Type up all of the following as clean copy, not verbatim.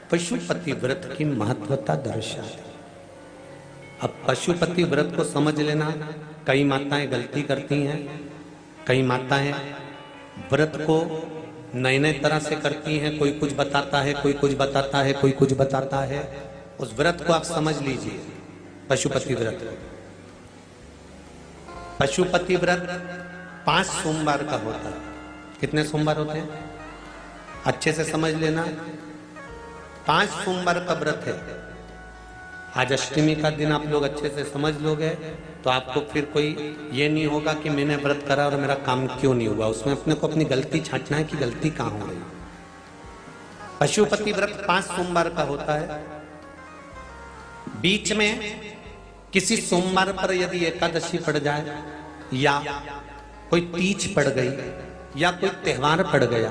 पशुपति व्रत की महत्वता दर्शाती। अब पशुपति व्रत को समझ लेना। कई माताएं गलती करती हैं, कई माताएं व्रत को नए नए तरह से करती हैं। कोई कुछ बताता है, कोई कुछ बताता है, कोई कुछ बताता है। उस व्रत को आप समझ लीजिए, पशुपति व्रत। पशुपति व्रत 5 सोमवार का होता है। कितने सोमवार होते हैं? अच्छे से समझ लेना, 5 सोमवार का व्रत है। आज अष्टमी का दिन आप लोग अच्छे से समझ लोगे तो आपको फिर कोई ये नहीं होगा कि मैंने व्रत करा और मेरा काम क्यों नहीं हुआ। उसमें अपने को अपनी गलती छांटना है कि गलती कहां हो गई। पशुपति व्रत 5 सोमवार का होता है। बीच में किसी सोमवार पर यदि एकादशी पड़ जाए या कोई तीज पड़ गई या कोई त्योहार पड़ गया,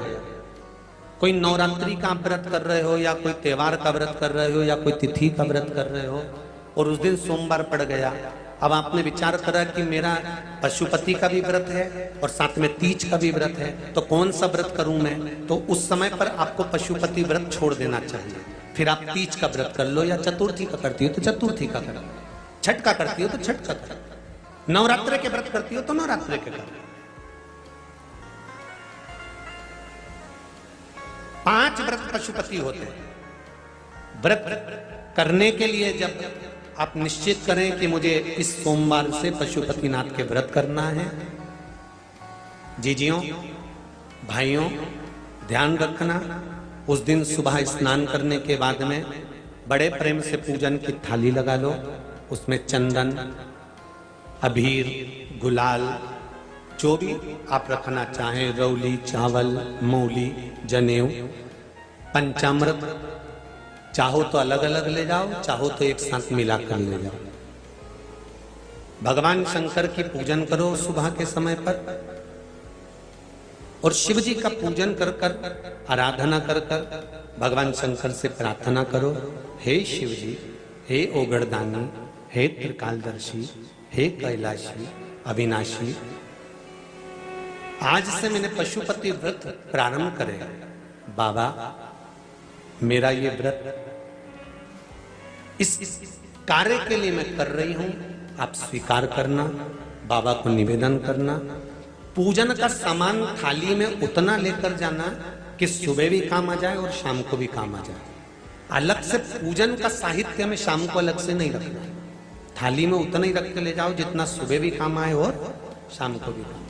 कोई नवरात्रि का व्रत कर रहे हो या कोई त्योहार का व्रत कर रहे हो या कोई तिथि का व्रत कर रहे हो और उस दिन सोमवार पड़ गया, अब आपने विचार करा कि मेरा पशुपति का भी व्रत है और साथ में तीज का भी व्रत है, तो कौन सा व्रत करूं मैं? तो उस समय पर आपको पशुपति व्रत छोड़ देना चाहिए। फिर आप तीज का व्रत कर लो या चतुर्थी का करती हो तो चतुर्थी का करो, छठ का करती हो तो छठ का करो, नवरात्रि के व्रत करती हो तो नवरात्रि के करो। 5 व्रत पशुपति होते हैं। व्रत करने के लिए जब आप निश्चित करें कि मुझे इस सोमवार से पशुपतिनाथ के व्रत करना है, जीजियों भाइयों ध्यान रखना, उस दिन सुबह स्नान करने के बाद में बड़े प्रेम से पूजन की थाली लगा लो। उसमें चंदन, अबीर, गुलाल, जो भी आप रखना चाहें, रौली, चावल, मौली, जनेऊ, पंचामृत, चाहो तो अलग अलग ले जाओ, चाहो तो एक साथ मिलाकर ले जाओ। भगवान शंकर की पूजन करो सुबह के समय पर और शिव जी का पूजन कर कर आराधना कर कर भगवान शंकर से प्रार्थना करो, हे शिव जी, हे ओगड़दानी, हे त्रिकालदर्शी, हे कैलाशी, अविनाशी, आज से मैंने पशुपति व्रत प्रारंभ करे। बाबा मेरा ये व्रत इस कार्य के लिए मैं कर रही हूं, आप स्वीकार करना। बाबा को निवेदन करना। पूजन का सामान थाली में उतना लेकर जाना कि सुबह भी काम आ जाए और शाम को भी काम आ जाए। अलग से पूजन का साहित्य में शाम को अलग से नहीं रखना। थाली में उतना ही रख के ले जाओ जितना सुबह भी काम आए और शाम को भी काम आए।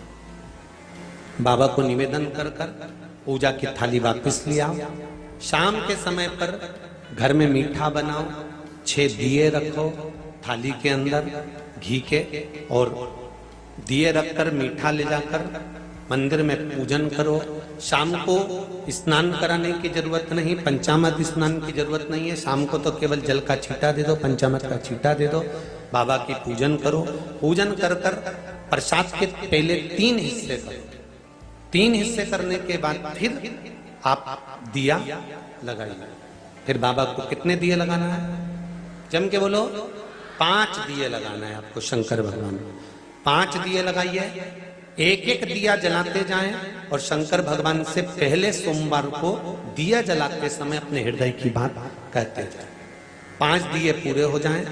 बाबा को निवेदन कर कर पूजा की थाली वापस ले आओ। शाम के समय पर घर में मीठा बनाओ, 6 दिए रखो थाली के अंदर घी के, और दिए रखकर मीठा ले जाकर मंदिर में पूजन करो। शाम को स्नान कराने की जरूरत नहीं, पंचामृत स्नान की जरूरत नहीं है। शाम को तो केवल जल का छींटा दे दो, पंचामृत का छींटा दे दो, बाबा की पूजन करो। पूजन कर कर प्रसाद के पहले 3 हिस्से करो। 3 हिस्से करने के बाद फिर आप दिया लगाइए। फिर बाबा को कितने दिए लगाना है? जम के बोलो, 5 दिए लगाना है आपको शंकर भगवान को। 5 दिए लगाइए, एक एक दिया जलाते जाएं और शंकर भगवान से पहले सोमवार को दिया जलाते समय अपने हृदय की बात कहते जाएं। 5 दिए पूरे हो जाएं।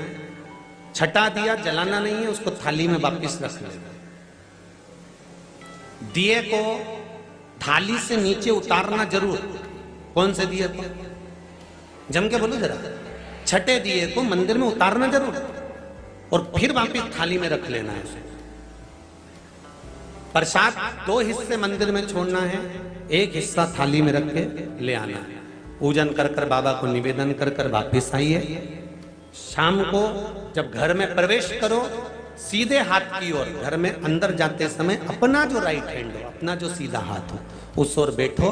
छठा दिया जलाना नहीं है, उसको थाली में वापस रख लेना। दिए को थाली से नीचे उतारना जरूर। कौन से दिए को? जम के बोलो जरा। छठे दिए को मंदिर में उतारना जरूर और फिर वापस थाली में रख लेना है। प्रसाद 2 हिस्से मंदिर में छोड़ना है, 1 हिस्सा थाली में रख के ले आना है। पूजन कर कर बाबा को निवेदन कर कर वापिस आइए। शाम को जब घर में प्रवेश करो, सीधे हाथ की ओर, घर में अंदर जाते समय अपना जो राइट हैंड हो, अपना जो सीधा हाथ हो, उस ओर बैठो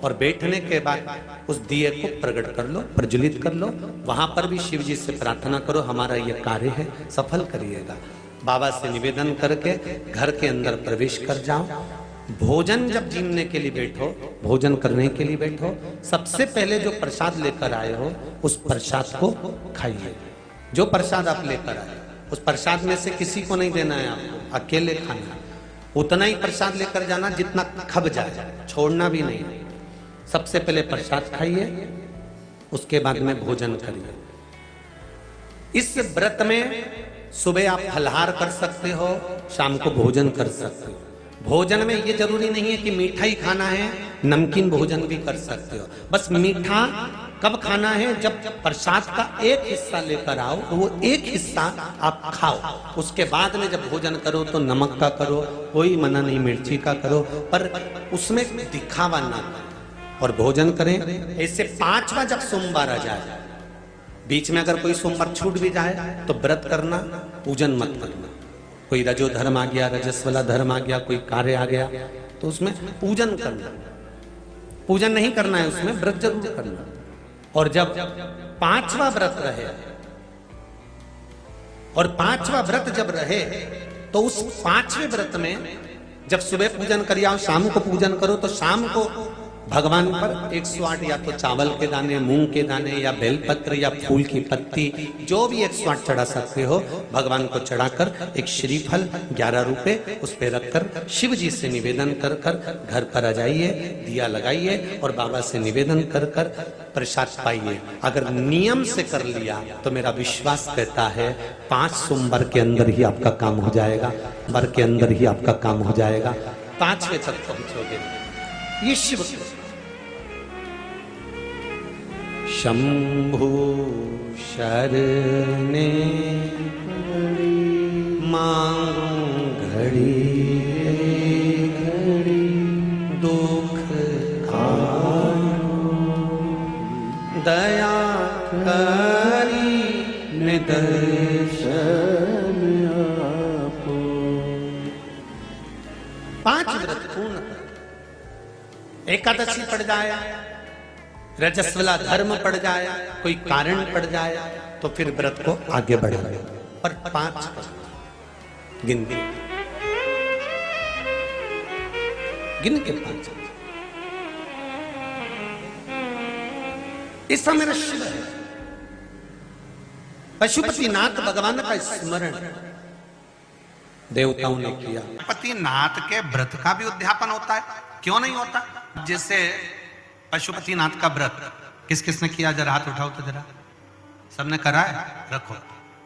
और बैठने के बाद उस दिए को प्रकट कर लो, प्रज्वलित कर लो। वहां पर भी शिव जी से प्रार्थना करो, हमारा यह कार्य है सफल करिएगा। बाबा से निवेदन करके घर के अंदर प्रवेश कर जाओ। भोजन जब जीमने के लिए बैठो, भोजन करने के लिए बैठो, सबसे पहले जो प्रसाद लेकर आए हो उस प्रसाद को खाइए। जो प्रसाद आप लेकर आए उस प्रसाद में से किसी को नहीं देना है, आपको अकेले खाना। उतना ही प्रसाद लेकर जाना जितना खब जाए, छोड़ना भी नहीं। सबसे पहले प्रसाद खाइए, उसके बाद में भोजन करिए। इस व्रत में सुबह आप फलहार कर सकते हो, शाम को भोजन कर सकते हो। भोजन में ये जरूरी नहीं है कि मीठा ही खाना है, नमकीन भोजन भी कर सकते हो। बस मीठा कब खाना है, जब प्रसाद का एक हिस्सा लेकर आओ तो वो एक हिस्सा आप खाओ। उसके बाद में जब भोजन करो तो नमक का करो, कोई मना नहीं, मिर्ची का करो, पर उसमें दिखावा ना करो और भोजन करें। ऐसे 5वां जब सोमवार आ जाए, बीच में अगर कोई सोमवार छूट भी जाए तो व्रत करना, पूजन मत करना। कोई रजो धर्म आ गया, रजस वाला धर्म आ गया, कोई कार्य आ गया तो उसमें पूजन करना। पूजन नहीं करना है, उसमें व्रत जरूर करना। और जब 5वां व्रत रहे और 5वां व्रत जब रहे तो उस 5वें व्रत में जब सुबह पूजन करिए और शाम को पूजन करो तो शाम को भगवान पर 108 या तो चावल के दाने, मूंग के दाने या बेलपत्र या फूल की पत्ती, जो भी 108 चढ़ा सकते हो भगवान को चढ़ाकर एक श्रीफल 11 रुपए उस पे रखकर शिव जी से निवेदन कर कर घर पर आ जाइए, दिया लगाइए और बाबा से निवेदन कर कर प्रसाद पाइए। अगर नियम से कर लिया तो मेरा विश्वास कहता है 5 सोमवार के अंदर ही आपका काम हो जाएगा, वर के अंदर ही आपका काम हो जाएगा, 5वें तक पहुंचोगे। ये शिव शंभु शरणे मांगू घड़ी घड़ी दुख खायो, दया करी निदर्शन आपो। 5 व्रत पूर्ण, एकादशी पड़ जाए, रजस्वला धर्म पड़ जाए, कोई कारण पड़ जाए तो फिर व्रत को आगे बढ़ाए। पर 5 गिन के 5। ऐसा मेरा शिव है। पशुपतिनाथ भगवान का स्मरण देवताओं ने किया। पशुपतिनाथ के व्रत का भी उद्यापन होता है, क्यों नहीं होता? जैसे पशुपतिनाथ का व्रत किस किसने किया, जरा हाथ उठाओ तो जरा। सबने करा है? रखो।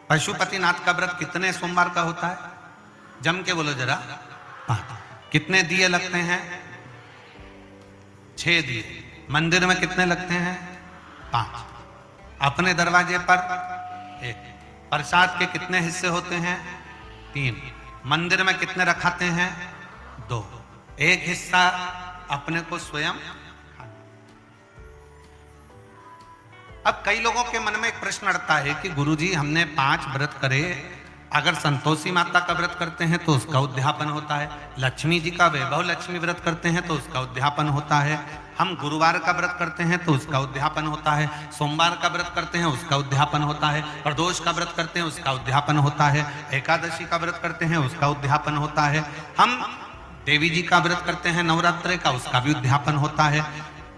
पशुपतिनाथ का व्रत कितने सोमवार का होता है? जम के बोलो जरा। 5। कितने दिए लगते हैं? 6 दिए। मंदिर में कितने लगते हैं? 5। अपने दरवाजे पर 1। प्रसाद के कितने हिस्से होते हैं? 3। मंदिर में कितने रखाते हैं? 2। एक हिस्सा अपने को स्वयं। अब कई लोगों के मन में एक प्रश्न अड़ता है कि गुरुजी हमने 5 व्रत करे, अगर संतोषी माता का व्रत करते हैं तो उसका उद्यापन होता है, लक्ष्मी जी का वैभव लक्ष्मी व्रत करते हैं तो उसका उद्यापन होता है, हम गुरुवार का व्रत करते हैं तो उसका उद्यापन होता है, सोमवार का व्रत करते हैं उसका उद्यापन होता है, प्रदोष का व्रत करते हैं उसका उद्यापन होता है, एकादशी का व्रत करते हैं उसका उद्यापन होता है, हम देवी जी का व्रत करते हैं नवरात्रि का, उसका भी उद्यापन होता है,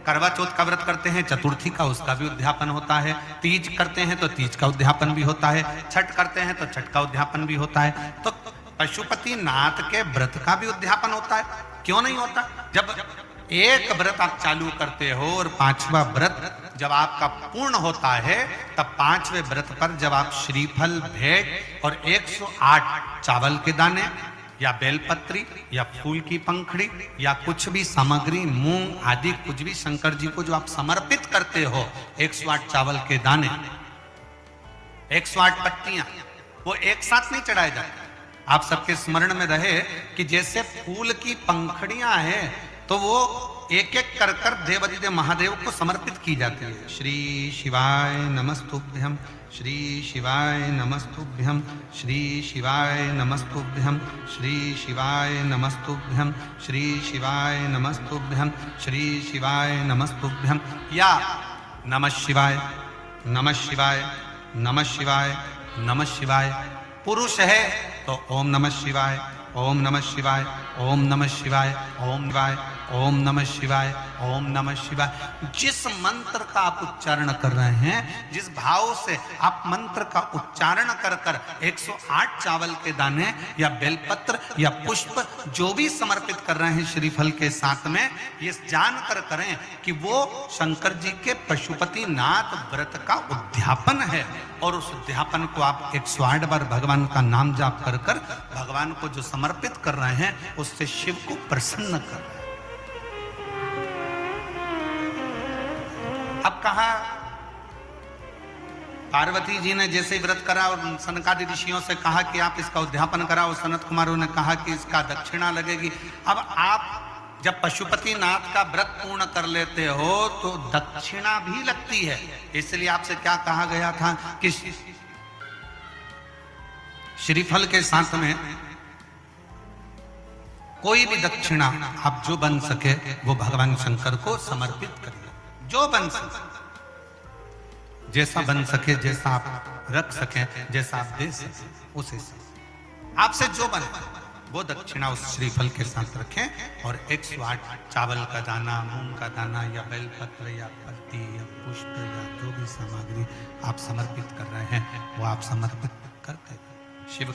करवा चौथ का व्रत करते हैं चतुर्थी का, उसका भी उद्यापन होता है, तीज करते हैं तो तीज का उद्यापन भी होता है, छठ करते हैं तो छठ का उद्यापन भी होता है। तो पशुपतिनाथ के व्रत का भी उद्यापन होता है, क्यों नहीं होता? जब एक व्रत आप चालू करते हो और 5वां व्रत जब आपका पूर्ण होता है तब 5वें व्रत पर जब आप श्रीफल, भेंट और 108 चावल के दाने या बेलपत्री या फूल की पंखड़ी या कुछ भी सामग्री, मूंग आदि कुछ भी शंकर जी को जो आप समर्पित करते हो, 108 चावल के दाने, 108 पत्तियां, वो एक साथ नहीं चढ़ाए जाते। आप सबके स्मरण में रहे कि जैसे फूल की पंखड़ियां हैं तो वो एक एक कर कर देवादिदेव महादेव को समर्पित की जाती है। श्री शिवाय नमस्तुभ्यम, श्री शिवाय नमस्तुभ्यम, श्री शिवाय नमस्तुभ्यम, श्री शिवाय नमस्तुभ्यम, श्री शिवाय नमस्तुभ्यम, श्री शिवाय नमस्तुभ्यम, या नमः शिवाय, नमः शिवाय, नमः शिवाय, नमः शिवाय। पुरुष है तो ओम नमः शिवाय, ओम नमः शिवाय, ओम नमः शिवाय, ओम शिवाय। ओम नमः शिवाय, ओम नमः शिवाय। जिस मंत्र का आप उच्चारण कर रहे हैं, जिस भाव से आप मंत्र का उच्चारण कर कर 108 चावल के दाने या बेलपत्र या पुष्प जो भी समर्पित कर रहे हैं श्रीफल के साथ में, ये जानकर करें कि वो शंकर जी के पशुपति नाथ व्रत का उद्यापन है। और उस उद्यापन को आप 108 बार भगवान का नाम जाप कर कर भगवान को जो समर्पित कर रहे हैं, उससे शिव को प्रसन्न कर रहे हैं। अब कहा पार्वती जी ने जैसे ही व्रत करा और सनकादि ऋषियों से कहा कि आप इसका उद्यापन कराओ, सनत कुमारों ने कहा कि इसका दक्षिणा लगेगी। अब आप जब पशुपति नाथ का व्रत पूर्ण कर लेते हो तो दक्षिणा भी लगती है। इसलिए आपसे क्या कहा गया था कि श्रीफल के साथ में कोई भी दक्षिणा आप जो बन सके वो भगवान शंकर को समर्पित करिए। जो बन सके, जैसा बन सके, जैसा आप रख सके, जैसा आप दे सके, उसे आपसे जो बने वो दक्षिणा उस श्रीफल के साथ रखें। और 108 चावल का दाना, मूंग का दाना या बेलपत्र या पत्ती या पुष्प या जो भी सामग्री आप समर्पित कर रहे हैं वो आप समर्पित करते हैं शिव।